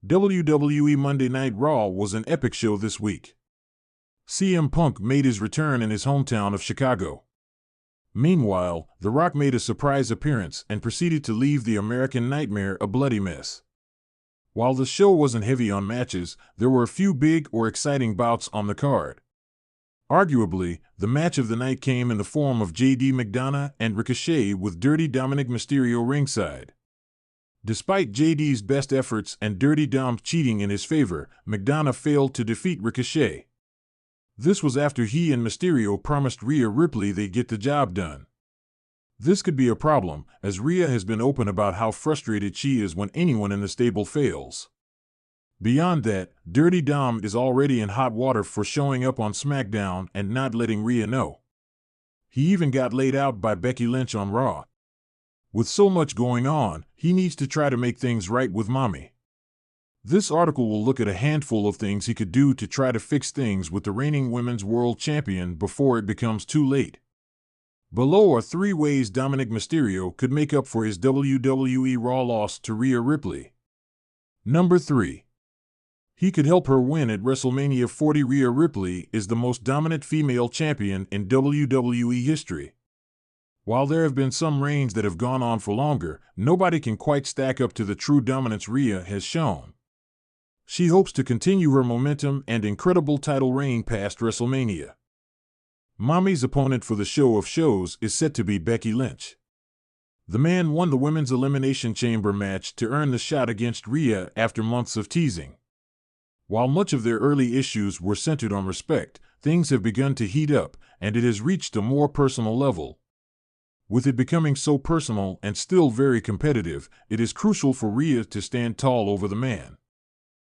WWE Monday Night Raw was an epic show this week. CM Punk made his return in his hometown of Chicago. Meanwhile, The Rock made a surprise appearance and proceeded to leave the American Nightmare a bloody mess. While the show wasn't heavy on matches, there were a few big or exciting bouts on the card. Arguably, the match of the night came in the form of JD McDonagh and Ricochet with Dirty Dominik Mysterio ringside. Despite JD's best efforts and Dirty Dom cheating in his favor, McDonagh failed to defeat Ricochet. This was after he and Mysterio promised Rhea Ripley they'd get the job done. This could be a problem, as Rhea has been open about how frustrated she is when anyone in the stable fails. Beyond that, Dirty Dom is already in hot water for showing up on SmackDown and not letting Rhea know. He even got laid out by Becky Lynch on Raw. With so much going on, he needs to try to make things right with Mommy. This article will look at a handful of things he could do to try to fix things with the reigning Women's World Champion before it becomes too late. Below are 3 ways Dominik Mysterio could make up for his WWE Raw loss to Rhea Ripley. Number 3. He could help her win at WrestleMania 40. Rhea Ripley is the most dominant female champion in WWE history. While there have been some reigns that have gone on for longer, nobody can quite stack up to the true dominance Rhea has shown. She hopes to continue her momentum and incredible title reign past WrestleMania. Mommy's opponent for the show of shows is set to be Becky Lynch. The man won the Women's Elimination Chamber match to earn the shot against Rhea after months of teasing. While much of their early issues were centered on respect, things have begun to heat up, and it has reached a more personal level. With it becoming so personal and still very competitive, it is crucial for Rhea to stand tall over the man.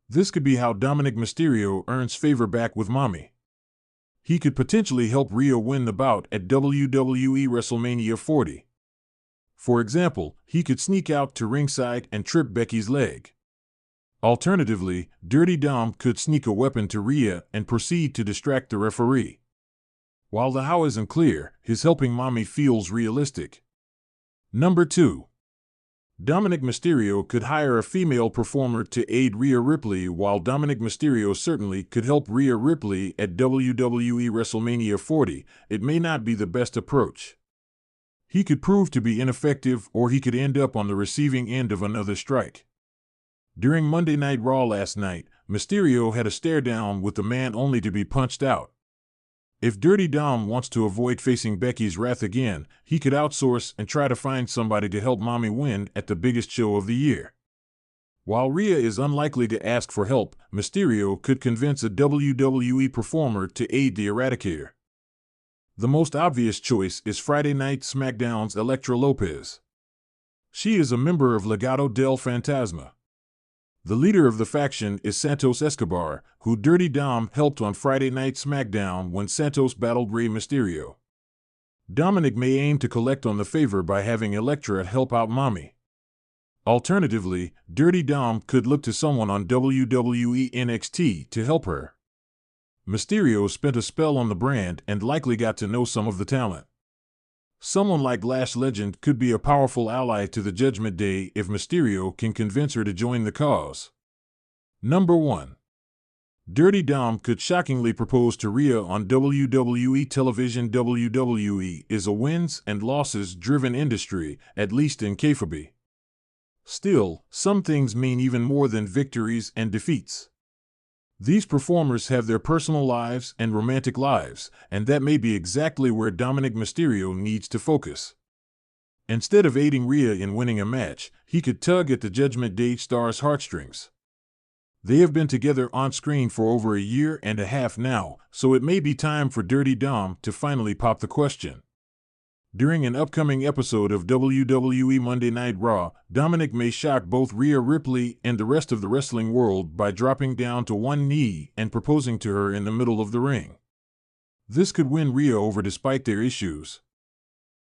This could be how Dominik Mysterio earns favor back with Mommy. He could potentially help Rhea win the bout at WWE WrestleMania 40. For example, he could sneak out to ringside and trip Becky's leg. Alternatively, Dirty Dom could sneak a weapon to Rhea and proceed to distract the referee. While the how isn't clear, his helping Mommy feels realistic. Number 2. Dominik Mysterio could hire a female performer to aid Rhea Ripley. While Dominik Mysterio certainly could help Rhea Ripley at WWE WrestleMania 40, it may not be the best approach. He could prove to be ineffective, or he could end up on the receiving end of another strike. During Monday Night Raw last night, Mysterio had a stare-down with the man only to be punched out. If Dirty Dom wants to avoid facing Becky's wrath again, he could outsource and try to find somebody to help Mommy win at the biggest show of the year. While Rhea is unlikely to ask for help, Mysterio could convince a WWE performer to aid the Eradicator. The most obvious choice is Friday Night SmackDown's Elektra Lopez. She is a member of Legado del Fantasma. The leader of the faction is Santos Escobar, who Dirty Dom helped on Friday Night SmackDown when Santos battled Rey Mysterio. Dominik may aim to collect on the favor by having Elektra help out Mommy. Alternatively, Dirty Dom could look to someone on WWE NXT to help her. Mysterio spent a spell on the brand and likely got to know some of the talent. Someone like Lash Legend could be a powerful ally to the Judgment Day if Mysterio can convince her to join the cause. Number 1. Dirty Dom could shockingly propose to Rhea on WWE television. WWE is a wins and losses driven industry, at least in kayfabe. Still, some things mean even more than victories and defeats. These performers have their personal lives and romantic lives, and that may be exactly where Dominik Mysterio needs to focus. Instead of aiding Rhea in winning a match, he could tug at the Judgment Day star's heartstrings. They have been together on screen for over a year and a half now, so it may be time for Dirty Dom to finally pop the question. During an upcoming episode of WWE Monday Night Raw, Dominik may shock both Rhea Ripley and the rest of the wrestling world by dropping down to one knee and proposing to her in the middle of the ring. This could win Rhea over despite their issues.